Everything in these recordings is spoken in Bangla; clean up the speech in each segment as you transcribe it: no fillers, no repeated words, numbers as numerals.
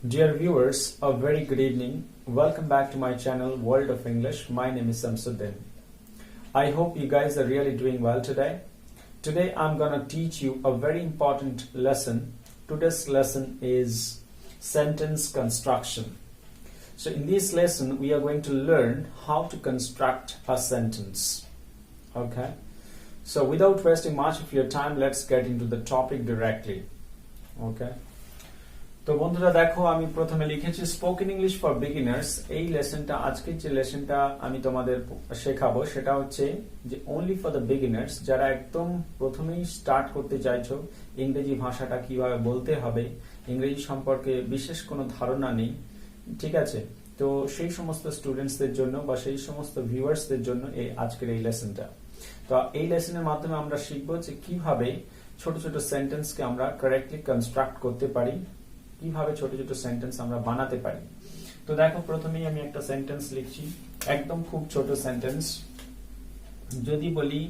Dear viewers, a very good evening. Welcome back to my channel World of English. My name is Samsuddin. I hope you guys are really doing well today. Today I'm gonna teach you a very important lesson. Today's lesson is sentence construction. So in this lesson we are going to learn how to construct a sentence. Okay? So without wasting much of your time, let's get into the topic directly. Okay? তো বন্ধুরা দেখো, আমি প্রথমে লিখেছি স্পোকেন ইংলিশ ফর বিগিনার্স। এই লেসনটা, আজকে যে লেসনটা আমি তোমাদের শেখাবো সেটা হচ্ছে যে অনলি ফর দ্য বিগিনার্স, যারা একদম প্রথমেই স্টার্ট করতে চাইছো, ইংরেজি ভাষাটা কিভাবে বলতে হবে, ইংরেজি সম্পর্কে বিশেষ কোনো ধারণা নেই, ঠিক আছে? তো সেই সমস্ত স্টুডেন্টসদের জন্য বা সেই সমস্ত ভিউয়ার্সদের জন্য আজকের এই লেসনটা। তো এই লেসনের মাধ্যমে আমরা শিখবো যে কিভাবে ছোট ছোট সেন্টেন্সকে আমরা কারেক্টলি কনস্ট্রাক্ট করতে পারি, কিভাবে ছোট ছোট সেন্টেন্স আমরা বানাতে পারি। তো দেখো, প্রথমেই আমি একটা সেন্টেন্স লিখছি, একদম খুব ছোট সেন্টেন্স। যদি বলি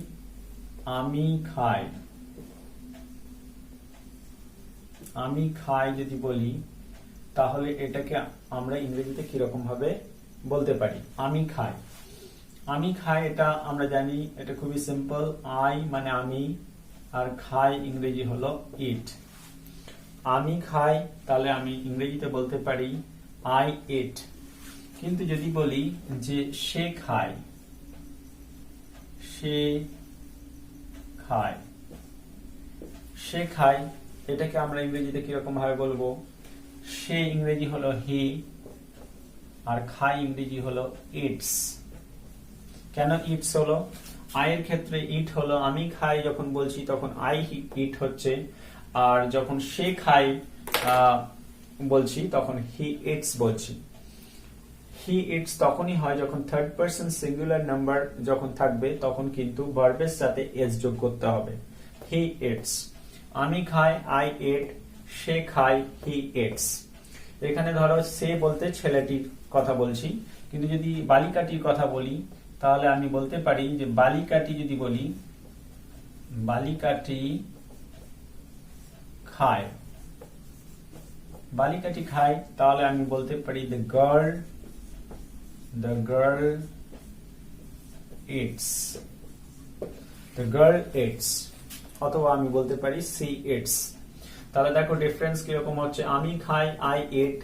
আমি খাই, আমি খাই যদি বলি, তাহলে এটাকে আমরা ইংরেজিতে কিরকম ভাবে বলতে পারি? আমি খাই, আমি খাই, এটা আমরা জানি, এটা খুবই সিম্পল। আই মানে আমি, আর খাই ইংরেজি হলো ইট। আমি খাই, তাহলে আমি ইংরেজিতে বলতে পারি আই ইট। কিন্তু যদি বলি যে সে খায়, সে খায়, সে খায়, এটাকে আমরা ইংরেজিতে কিরকম ভাবে বলবো? সে ইংরেজি হলো হি, আর খাই ইংরেজি হলো ইটস। কেন ইটস হলো? আয়ের ক্ষেত্রে ইট হলো, আমি খাই যখন বলছি তখন আই ইট হচ্ছে, আর যখন সে খাই বলছি তখন হি ইটস বলছি। হি ইটস তখনই হয় যখন থার্ড পারসন সিঙ্গুলার নাম্বার যখন থাকবে, তখন কিন্তু ভার্বের সাথে এস যোগ করতে হবে। হি ইটস, আমি খাই আই ইট, সে খায় হি ইটস। এখানে ধরো সে বলতে ছেলেটির কথা বলছি, কিন্তু যদি বালিকাটির কথা বলি তাহলে আমি বলতে পারি যে বালিকাটি, যদি বলি বালিকাটি খায়, বালিকাটি খায়, তাহলে আমি বলতে পারি the girl it's, the girl it's, অথবা আমি বলতে পারি সি ইটস। তাহলে দেখো ডিফারেন্স কিরকম হচ্ছে। আমি খাই আই ইট,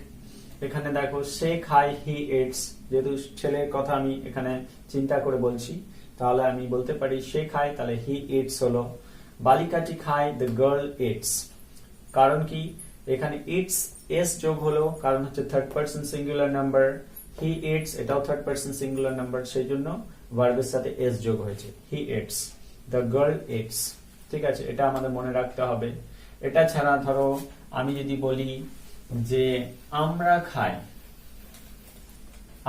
এখানে দেখো সে খায় হি ইটস। যেহেতু ছেলের কথা আমি এখানে চিন্তা করে বলছি, তাহলে আমি বলতে পারি সে খায়, তাহলে হি ইটস হলো। বালিকাটি খায়, দ্য গার্ল ইটস। কারণ কি? এখানে ইটস এস যোগ হলো, কারণ হচ্ছে third person singular number. He eats এটাও থার্ড পারসন সিঙ্গুলার নাম্বার, সেই জন্য ভার্বের সাথে এস যোগ হয়েছে। হি ইটস, দ্য গার্ল ইটস। ঠিক আছে, এটা আমাদের মনে রাখতে হবে। এটা ছাড়া ধরো আমি যদি বলি যে আমরা খাই,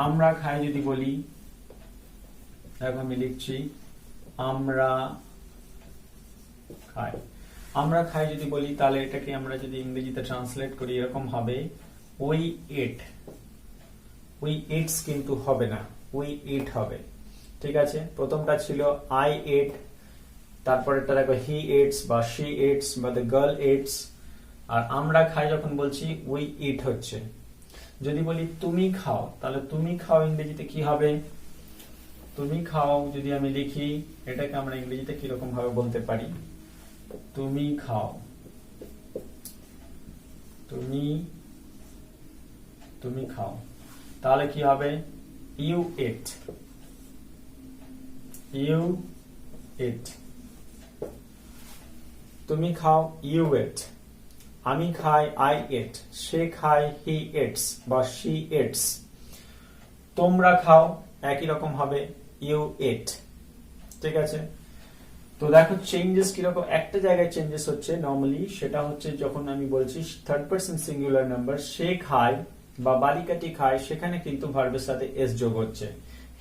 আমরা খাই যদি বলি, দেখো আমি লিখছি আমরা খাই, আমরা খাই যদি বলি, তাহলে এটাকে আমরা যদি ইংরেজিতে ট্রান্সলেট করি এরকম হবে উই ইট। উই ইটস কিন্তু হবে না, উই ইট হবে। ঠিক আছে, প্রথমটা ছিল আই ইট, তারপরেরটা দেখো হি ইটস বা শি ইটস বা দ্য গার্ল ইটস, আর আমরা খাই যখন বলছি উই ইট হচ্ছে। যদি বলি তুমি খাও, তাহলে তুমি খাও ইংরেজিতে কি হবে? তুমি খাও যদি আমি লিখি, এটাকে আমরা ইংরেজিতে কিরকম ভাবে বলতে পারি? তুমি খাও, তুমি খাও, তাহলে কি হবে? ইউ ইট, ইউ ইট। তুমি খাও, ইউ ইট। আমি খাই, আই ইট। সে খায়, হি ইটস বা শি ইটস। তোমরা খাও, একই রকম হবে, ইউ ইট। ঠিক আছে, তো দেখো চেঞ্জেস কিরকম। একটা জায়গায় চেঞ্জেস হচ্ছে নর্মালি, সেটা হচ্ছে যখন আমি বলছি থার্ড পারসন সিঙ্গুলার নাম্বার, সে খায় বা বালিকাটি খায়, সেখানে কিন্তু ভার্বের সাথে এস যোগ হচ্ছে।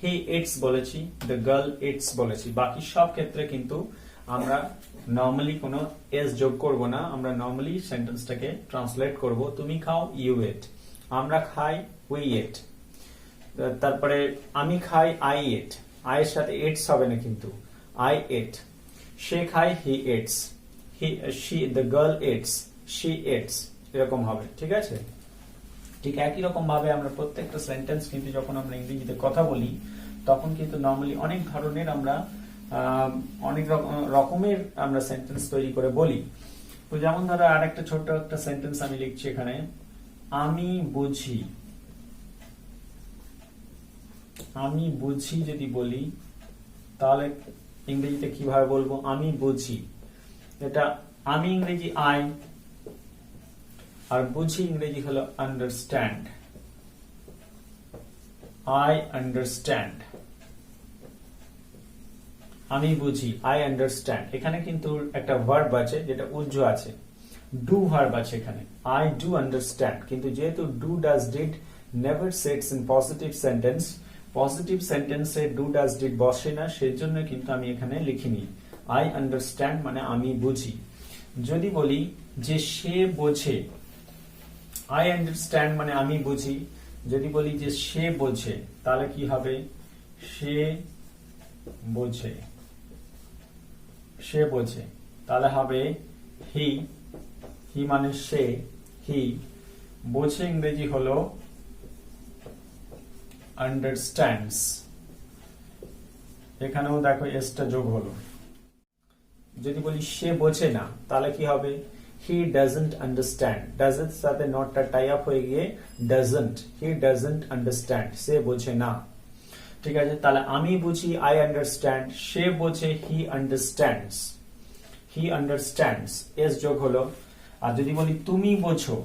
হি ইটস বলেছি, দ্য গার্ল ইটস বলেছি। বাকি সব ক্ষেত্রে কিন্তু আমরা নর্মালি কোনো এস যোগ করব না, আমরা নর্মালি সেন্টেন্সটাকে ট্রান্সলেট করব তুমি খাও, ইউ ইট। আমরা খাই, উই ইট। তারপরে আমি খাই, আই ইট। আয়ের সাথে ইটস হবে না কিন্তু, আই ইট। সে খায়, he eats. The girl eats, she eats, এরকম হবে। ঠিক আছে, ঠিক একই রকম ভাবে আমরা প্রত্যেকটা সেন্টেন্স কিন্তু যখন আমরা ইংরেজিতে কথা বলি তখন কিন্তু নরমালি অনেক ধরনের আমরা অনেক রকমের আমরা সেন্টেন্স তৈরি করে বলি। তো যেমন ধরো আরেকটা ছোট্ট একটা সেন্টেন্স আমি লিখছি এখানে, আমি বুঝি। আমি বুঝি যদি বলি তাহলে ইংরেজিতে কিভাবে বলবো? আমি বুঝি। এটা আমি ইংরেজি আই, আর বুঝি ইংরেজি হলো আন্ডারস্ট্যান্ড। I understand. আমি বুঝি, আই আন্ডারস্ট্যান্ড। এখানে কিন্তু একটা ভার্ব আছে যেটা উজ্জ আছে, ডু ভার্ব আছে এখানে, আই ডু আন্ডারস্ট্যান্ড। কিন্তু যেহেতু do does did never sets in positive sentence, positive সেন্টেন্সে ডু ডাজ ডিড বসে না, সেজন্য কিন্তু আমি এখানে লিখিনি। আই আন্ডারস্ট্যান্ড মানে আমি বুঝি। যদি বলি যে সে বোঝে, আই আন্ডারস্ট্যান্ড মানে আমি বুঝি। যদি বলি যে সে বোঝে তাহলে কি হবে? সে বোঝে। সে বোঝে তাহলে হবে হি। হি মানে সে, হি। বোঝে ইংরেজি হলো আন্ডারস্ট্যান্ডস। এখানেও দেখো এসটা যোগ হলো। যদি বলি সে বোঝে না তাহলে কি হবে? He doesn't understand. ডাজন্ট সাথে নটটা টাই আপ হয়ে গিয়ে ডাজন্ট, হি ডাজন্ট আন্ডারস্ট্যান্ড, সে বোঝে না। ঠিক আছে, তাহলে আমি বুঝি, আই আন্ডারস্ট্যান্ড। সে বোঝে, he understands. He understands, s যোগ হলো। আর যদি বলি তুমি বোঝো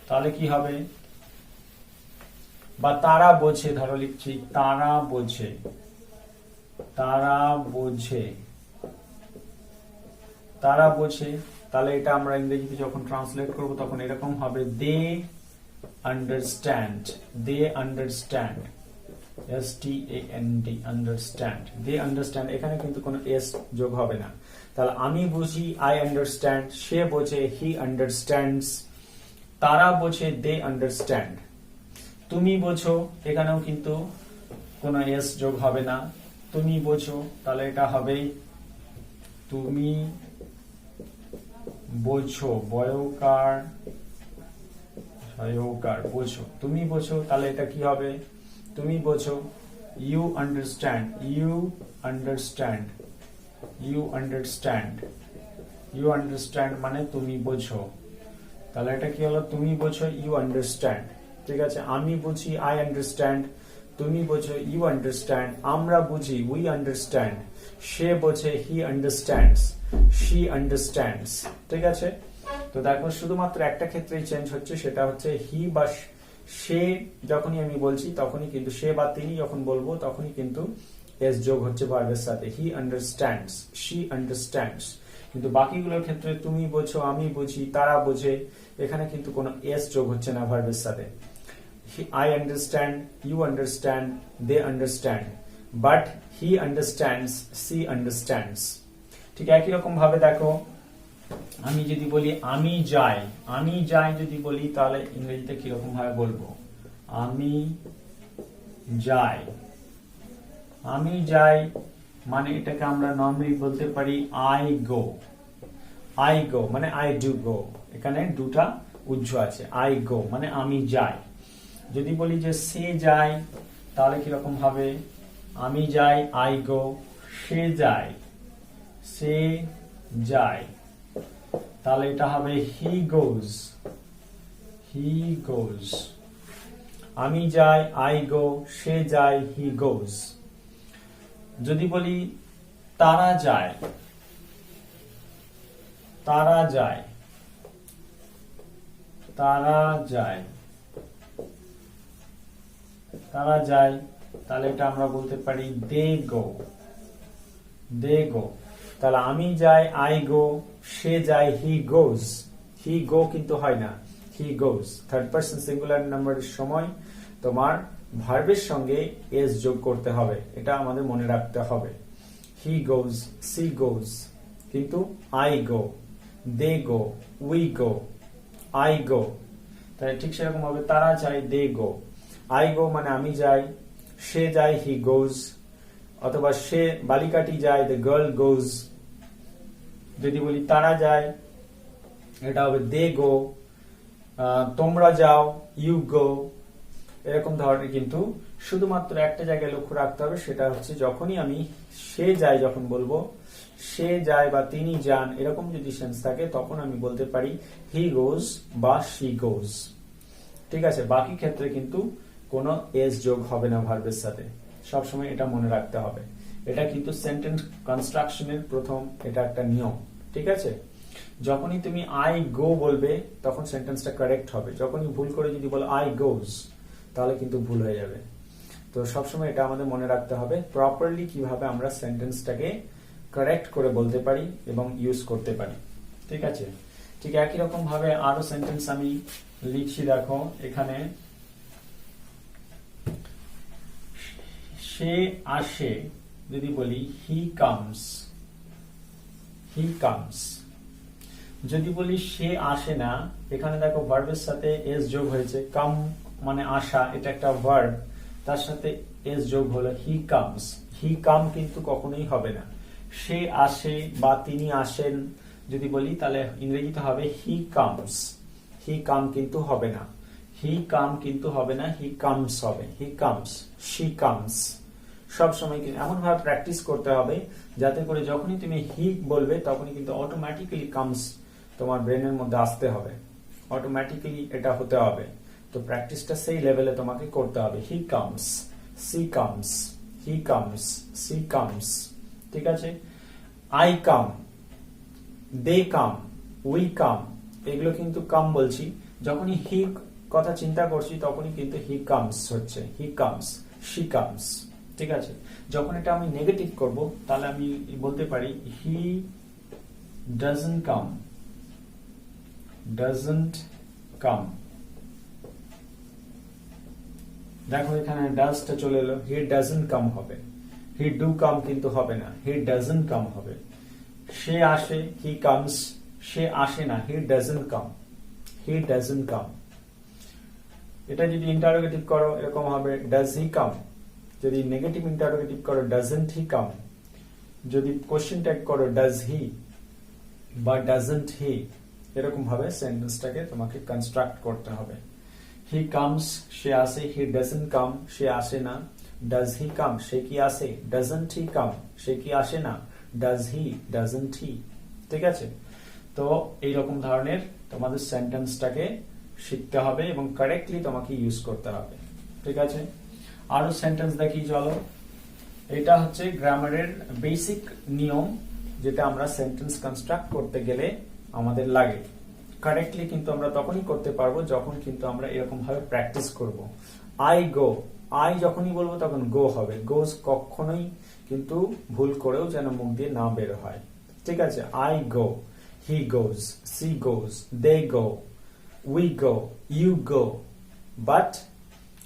তাহলে কি হবে? বা তারা বোঝে, ধরো লিখছি তারা বোঝে। তারা বোঝে, তারা বোঝে। তাহলে এটা আমরা ইংরেজিতে যখন ট্রান্সলেট করব তখন এরকম হবে, they understand. They understand, STAND, understand. They understand, এখানে কিন্তু কোনো এস যোগ হবে না। তাহলে আমি বুঝি, আই আন্ডারস্ট্যান্ড। সে বোঝে, হি আন্ডারস্ট্যান্ডস। তারা বোঝে, দে আন্ডারস্ট্যান্ড। তুমি বোঝো, এখানেও কিন্তু কোনো এস যোগ হবে না। তুমি বোঝো তাহলে এটা হবে তুমি বোঝো, বয়কার বোঝো। তুমি বোঝো তাহলে এটা কি হবে? তুমি বোঝো। You understand, you understand, you understand. You understand মানে তুমি বোঝো। তাহলে এটা কি হলো? তুমি বোঝো, ইউ আন্ডারস্ট্যান্ড। ঠিক আছে, আমি বুঝি, আই আন্ডারস্ট্যান্ড। তুমি বোঝো, ইউ আন্ডারস্ট্যান্ড। আমরা বুঝি, উই আন্ডারস্ট্যান্ড। সে বোঝে, হি আন্ডারস্ট্যান্ডস, শি আন্ডারস্ট্যান্ডস। ঠিক আছে, তো দেখো শুধুমাত্র একটা ক্ষেত্রেই চেঞ্জ হচ্ছে, সেটা হচ্ছে হি বা সে যখনই আমি বলছি তখনই কিন্তু, সে বা তিনি যখন বলবো তখনই কিন্তু এস যোগ হচ্ছে ভার্বের সাথে। হি আন্ডারস্ট্যান্ডস, শি আন্ডারস্ট্যান্ডস। কিন্তু বাকিগুলোর ক্ষেত্রে তুমি বোঝো, আমি বুঝি, তারা বোঝে, এখানে কিন্তু কোনো এস যোগ হচ্ছে না ভার্বের সাথে। I understand, you understand, they understand, but he understands, she understands. ঠিক একই রকম ভাবে দেখো, আমি যদি বলি আমি যাই, আমি যাই যদি বলি তাহলে ইংরেজিতে কি রকম ভাবে বলবো? আমি যাই। আমি যাই মানে এটাকে আমরা নরমালি বলতে পারি I go. I go মানে I do go, এখানে দুটা উজ্জ আছে। I go মানে আমি যাই। যদি বলি যে সে যায় তাহলে কিরকম হবে? আমি যাই, আই গো। সে যায়, সে যায়। তাহলে এটা হবে হি গোজ, হি গোজ। আমি যাই, আই গো। সে যায়, হি গোজ। যদি বলি তারা যায়, তারা যায়, তারা যায়, তারা যায়, তাহলে এটা আমরা বলতে পারি দে গো, দে গো। তাহলে আমি যাই, আই গো। সে যায়, হি গোজ। হি গো কিন্তু হয় না, হি গোজ। থার্ড পারসন সিঙ্গুলার নাম্বারের সময় তোমার ভার্বের সঙ্গে এস যোগ করতে হবে, এটা আমাদের মনে রাখতে হবে। He goes, she goes. কিন্তু I go, they go, we go, I go. তাহলে ঠিক সেরকম ভাবে তারা যায়, দে গো। আই গো মানে আমি যাই, সে যায়, হি গোজ। অথবা সে বালিকাটি যায়, দ্য গার্ল গোজ। যদি বলি তারা যায় এটা হবে দে গো। তোমরা যাও, ইউ গো, এরকম ধরনের কিন্তু শুধুমাত্র একটা জায়গায় লক্ষ্য রাখতে হবে, সেটা হচ্ছে যখনই আমি সে যায় যখন বলবো, সে যায় বা তিনি যান এরকম যদি সেন্স থাকে তখন আমি বলতে পারি হি গোজ বা শি গোজ। ঠিক আছে, বাকি ক্ষেত্রে কিন্তু কোনো এস যোগ হবে না ভার্বের সাথে, সবসময় এটা মনে রাখতে হবে। এটা কিন্তু সেন্টেন্স কনস্ট্রাকশনের প্রথম এটা একটা নিয়ম। ঠিক আছে, যখনই তুমি আই গো বলবে তখন সেন্টেন্সটা কারেক্ট হবে, যখনই ভুল করে যদি বলো আই গোজ তাহলে কিন্তু ভুল হয়ে যাবে। তো সবসময় এটা আমাদের মনে রাখতে হবে প্রপারলি কিভাবে আমরা সেন্টেন্সটাকে কারেক্ট করে বলতে পারি এবং ইউজ করতে পারি। ঠিক আছে, ঠিক একই রকম ভাবে আরো সেন্টেন্স আমি লিখছি, দেখো এখানে সে আসে যদি বলি হি কামস, হি কামস। যদি বলি সে আসে না, এখানে দেখো ভার্বের সাথে এস যোগ হয়েছে, কাম মানে আসা, এটা একটা ভার্ব, তার সাথে এস যোগ হলো হি কামস। হি কাম কিন্তু কখনোই হবে না। সে আসে বা তিনি আসেন যদি বলি তাহলে ইংরেজিতে হবে হি কামস। হি কাম কিন্তু হবে না, হি কাম কিন্তু হবে না, হি কামস হবে, হি কামস, শি কামস। সবসময় এমন ভাবে প্র্যাকটিস করতে হবে যাতে করে যখনই তুমি হি বলবে তখনই কিন্তু অটোমেটিক্যালি কামস তোমার ব্রেনের মধ্যে আসতে হবে, অটোমেটিক্যালি এটা হতে হবে। তো প্র্যাকটিসটা সেই লেভেলে তোমাকে করতে হবে। He comes, she comes, he comes, she comes. ঠিক আছে, I come, they come, we come, এগুলো কিন্তু কাম বলছি, যখনই হি কথা চিন্তা করছি তখনই কিন্তু হি কামস হচ্ছে, হি কামস, শি কামস। ঠিক আছে, যখন এটা আমি নেগেটিভ করব তাহলে আমি বলতে পারি হি ডাজন্ট কাম, ডাজন্ট কাম। দেখো এখানে ডাজটা চলে এলো, হি ডাজন্ট কাম হবে, হি ডু কাম কিন্তু হবে না, হি ডাজন্ট কাম হবে। সে আসে, হি কামস, সে আসে না, he doesn't come, he doesn't কাম। এটা যদি ইন্টারোগেটিভ করো এরকম হবে ডাজ হি কাম, যদি নেগেটিভ ইন্টারোগেটিভ করো ডাজন্ট হি কাম, যদি কোশ্চেন ট্যাগ করো ডাজ হি বা ডাজন্ট হি, এরকম ভাবে সেন্টেন্সটাকে তোমাকে কনস্ট্রাক্ট করতে হবে। হি কামস, সে আসে, হি ডাজন্ট কাম, সে আসে না, ডাজ হি কাম, সে কি আসে, ডাজন্ট হি কাম, সে কি আসে না, ডাজ হি, ডাজন্ট হি। ঠিক আছে, তো এইরকম ধরনের তোমাদের সেন্টেন্সটাকে শিখতে হবে এবং কারেক্টলি তোমাকে ইউজ করতে হবে। ঠিক আছে, আরো সেন্টেন্স দেখি চলো। এটা হচ্ছে গ্রামারের বেসিক নিয়ম, যেটা আমরা সেন্টেন্স কনস্ট্রাক্ট করতে গেলে আমাদের লাগে। কারেক্টলি কিন্তু আমরা তখনই করতে পারবো যখন কিন্তু আমরা এরকম ভাবে প্র্যাকটিস করব। আই গো, আই যখনই বলবো তখন গো হবে, গোজ কখনোই কিন্তু ভুল করেও যেন মুখ দিয়ে না বের হয়। ঠিক আছে, I go, he goes, she goes, they go, we go, you go, but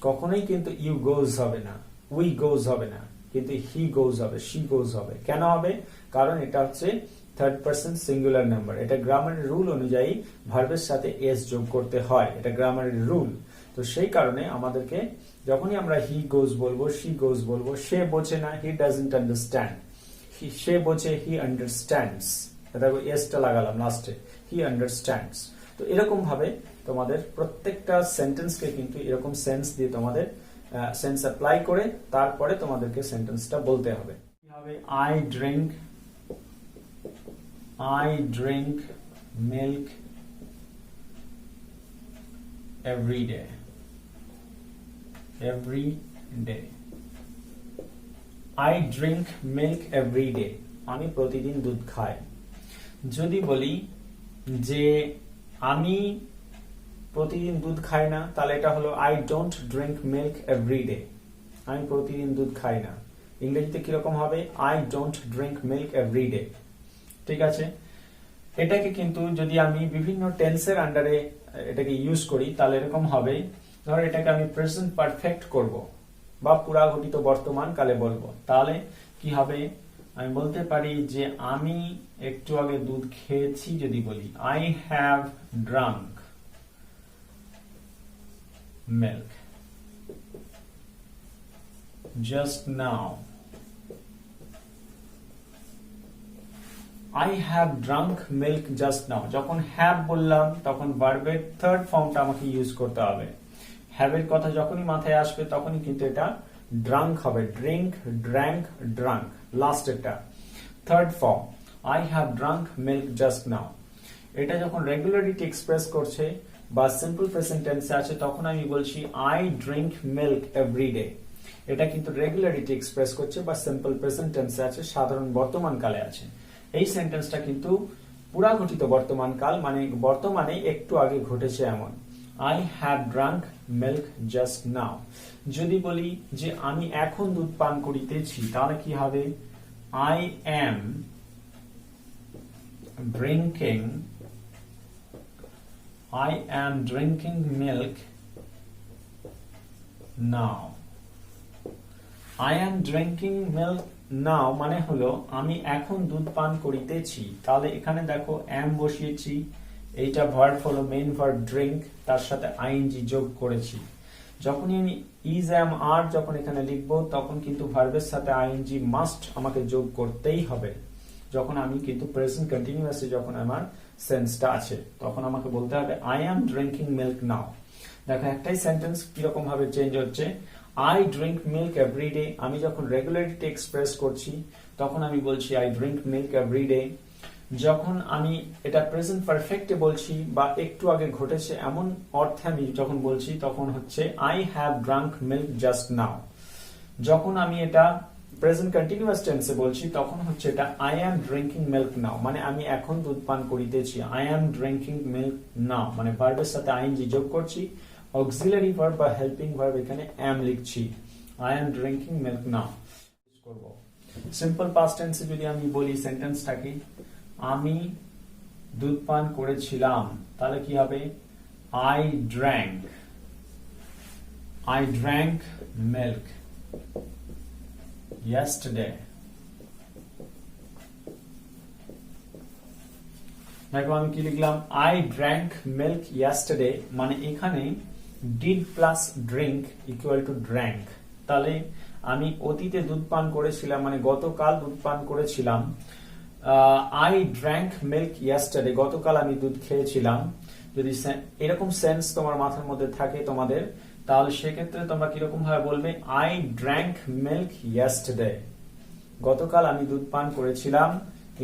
কখনোই কিন্তু ইউ গোজ হবে না, উই গোজ হবে না, কিন্তু হি গোজ হবে, শি গোজ হবে। কেন হবে? কারণ এটা হচ্ছে থার্ড পারসন সিঙ্গুলার নাম্বার। এটা গ্রামারের রুল অনুযায়ী ভার্বের সাথে এস যোগ করতে হয়, এটা গ্রামারের রুল। তো সেই কারণে আমাদেরকে যখনই আমরা হি গোজ বলবো, শি গোজ বলবো, সে বোঝে না, হি ডাজন্ট আন্ডারস্ট্যান্ড, সে বোঝে, হি আন্ডারস্ট্যান্ডস, দেখো এসটা লাগালাম লাস্টে, হি আন্ডারস্ট্যান্ডস। তো এরকম ভাবে তোমাদের প্রত্যেকটা সেন্টেন্সকে কিন্তু এরকম সেন্স দিয়ে তোমাদের সেন্স অ্যাপ্লাই করে তারপরে তোমাদেরকে সেন্টেন্সটা বলতে হবে। কি হবে? I drink, I drink milk every day. Every day. I drink milk every day. আমি প্রতিদিন দুধ খাই। যদি বলি যে আমি প্রতিদিন দুধ খাই না, তাহলে এটা হলো I don't drink milk every day. আমি প্রতিদিন দুধ খাই না। ইংরেজিতে কিরকম হবে? I don't drink milk every day. ঠিক আছে, এটাকে কিন্তু যদি আমি বিভিন্ন টেন্সের আন্ডারে এটাকে ইউজ করি তাহলে এরকম হবে, ধর এটাকে আমি প্রেজেন্ট পারফেক্ট করব বা পুরাঘটিত বর্তমান কালে বলবো, তাহলে কি হবে? আমি বলতে পারি যে আমি একটু আগে দুধ খেয়েছি। যদি বলি I have drunk milk just now, I have drunk milk just now. যখন have বললাম তখন ভার্বের থার্ড ফর্মটা আমাকে ইউজ করতে হবে। হ্যাভের কথা যখনই মাথায় আসবে তখনই কিন্তু এটা ড্রাঙ্ক হবে, ড্রিঙ্ক, ড্র্যাঙ্ক, ড্রাঙ্ক, লাস্টেরটা। Third form, I have drunk milk just now. এটা যখন রেগুলারিটি এক্সপ্রেস করছে বা সিম্পল প্রেজেন্ট টেন্সে আছে তখন আমি বলছি I drink milk every day. এটা কিন্তু রেগুলারিটি এক্সপ্রেস করছে বা সিম্পল প্রেজেন্ট টেন্সে আছে, সাধারণ বর্তমান কালে আছে। এই সেন্টেন্সটা কিন্তু পুরা ঘটিত বর্তমান কাল, মানে বর্তমানে একটু আগে ঘটেছে এমন। I have drunk milk just নাও। যদি বলি যে আমি এখন দুধ পান করিতেছি তাহলে কি হবে? I am drinking milk now. I am drinking milk now মানে হলো আমি এখন দুধ পান করিতেছি। তাহলে এখানে দেখো am বসিয়েছি, এইটা ভার্ব হলো মেইন ভার্ব ড্রিঙ্ক, তার সাথে আইএনজি যোগ করেছি। যখনই আমি ইজ am আর যখন এখানে লিখবো তখন কিন্তু ভার্বের সাথে আইএনজি মাস্ট আমাকে যোগ করতেই হবে। যখন আমি কিন্তু প্রেজেন্ট কন্টিনিউয়াসে যখন আমার সেন্সটা আছে তখন আমাকে বলতে হবে I am drinking milk now। দেখো একটাই সেন্টেন্স কিরকম ভাবে চেঞ্জ হচ্ছে। I drink milk every day, আমি যখন রেগুলারিটি এক্সপ্রেস করছি তখন আমি বলছি I drink milk every day। যখন আমি এটা প্রেজেন্ট পারফেক্টে বলছি বা একটু আগে ঘটেছে এমন অর্থে আমি যখন বলছি তখন হচ্ছে I have drunk milk just now। যখন আমি এটা প্রেজেন্ট কন্টিনিউয়াস টেন্সে বলছি তখন হচ্ছে এটা I am drinking milk now, মানে আমি এখন দুধ পান করিতেছি। I am drinking milk now মানে ভার্বের সাথে আইএনজি যোগ করছি, অক্সিলারি ভার্ব বা হেল্পিং ভার্ব এখানে am লিখছি। I am drinking milk now করব। সিম্পল পাস্ট টেন্সে যদি আমি বলি সেন্টেন্সটাকে আমি দুধ পান করেছিলাম তাহলে কি হবে? I drank milk yesterday। দেখো আমি কি লিখলাম? I drank milk yesterday মানে এখানে did plus drink equal to drank। তাহলে আমি অতীতে দুধ পান করেছিলাম মানে গতকাল দুধ পান করেছিলাম। I drank milk yesterday গতকাল আমি দুধ খেয়েছিলাম। যদি এরকম সেন্স তোমার মাথার মধ্যে থাকে তোমাদের, তাহলে সেক্ষেত্রে তোমরা কিরকম ভাবে বলবে? I drank milk yesterday গতকাল আমি দুধ পান করেছিলাম।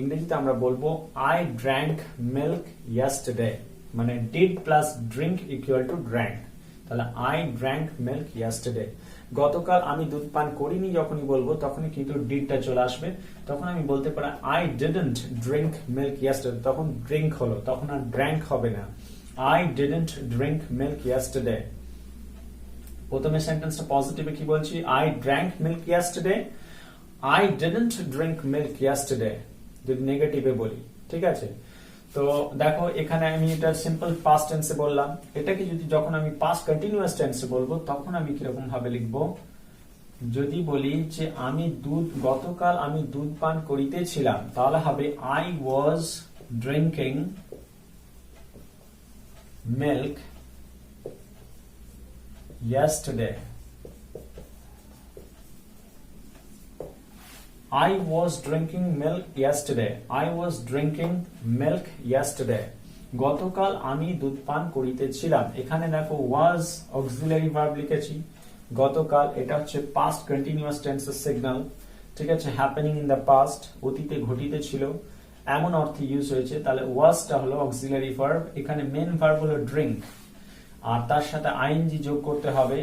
ইংরেজিতে আমরা বলবো I drank milk yesterday মানে did plus drink equal to drank। তাহলে I drank milk yesterday। গতকাল আমি দুধ পান করিনি যখনই বলবো তখনই কিন্তু ডিডটা চলে আসবে। তখন আমি বলতে পারি I didn't drink milk yesterday, তখন ড্রিঙ্ক হলো, তখন আর ড্র্যাঙ্ক হবে না। I didn't drink milk yesterday। প্রথমে সেন্টেন্সটা পজিটিভে কি বলছি? I drank milk yesterday, I didn't drink milk yesterday যদি নেগেটিভে বলি, ঠিক আছে? তো দেখো এখানে আমি এটা সিম্পল পাস্ট টেন্সে বললাম। এটাকে যদি যখন আমি পাস্ট কন্টিনিউয়াস টেন্সে বলবো তখন আমি কিরকম ভাবে লিখবো? যদি বলি যে গতকাল আমি দুধ পান করিতেছিলাম তাহলে হবে I was drinking milk yesterday। I was drinking milk yesterday। I was drinking milk yesterday গতকাল আমি দুধ পান করিতেছিলাম। এখানে দেখো was auxiliary verb লিখেছি। গতকাল এটা হচ্ছে past continuous tense signal, ঠিক আছে? happening in the past অতীতে ঘটিতেছিল এমন অর্থে ইউজ হয়েছে। তাহলে was টা হলো auxiliary verb, এখানে মেন ভার্ব হলো drink আর তার সাথে আইএনজি যোগ করতে হবে।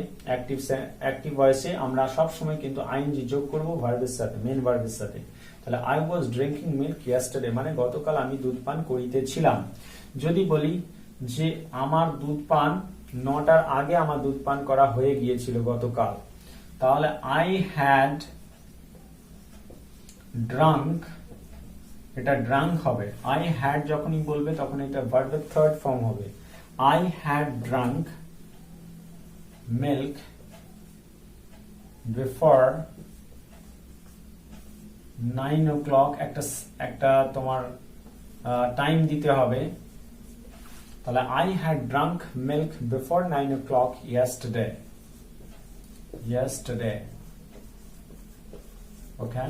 অ্যাক্টিভ ভয়েসে আমরা সব সময় কিন্তু আইএনজি যোগ করব ভার্বের সাথে, মেন ভার্বের সাথে। তাহলে I was drinking milk yesterday মানে গতকাল আমি দুধ পান করিতেছিলাম। যদি বলি যে আমার দুধ পান 9টার আগে আমার দুধ পান করা হয়ে গিয়েছিল গতকাল, তাহলে I had drunk, এটা drunk হবে। I had যখনই বলবে তখন এটা ভার্বের থার্ড ফর্ম হবে। I had drunk milk before 9 o'clock। একটা তোমার টাইম দিতে হবে। তাহলে I had drunk milk before 9 o'clock yesterday। Okay,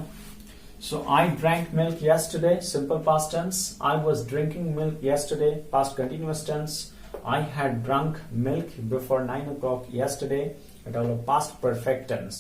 so I drank milk yesterday, simple past tense। I was drinking milk yesterday, past continuous tense। I had drunk milk before 9 o'clock yesterday. It was a past perfect tense.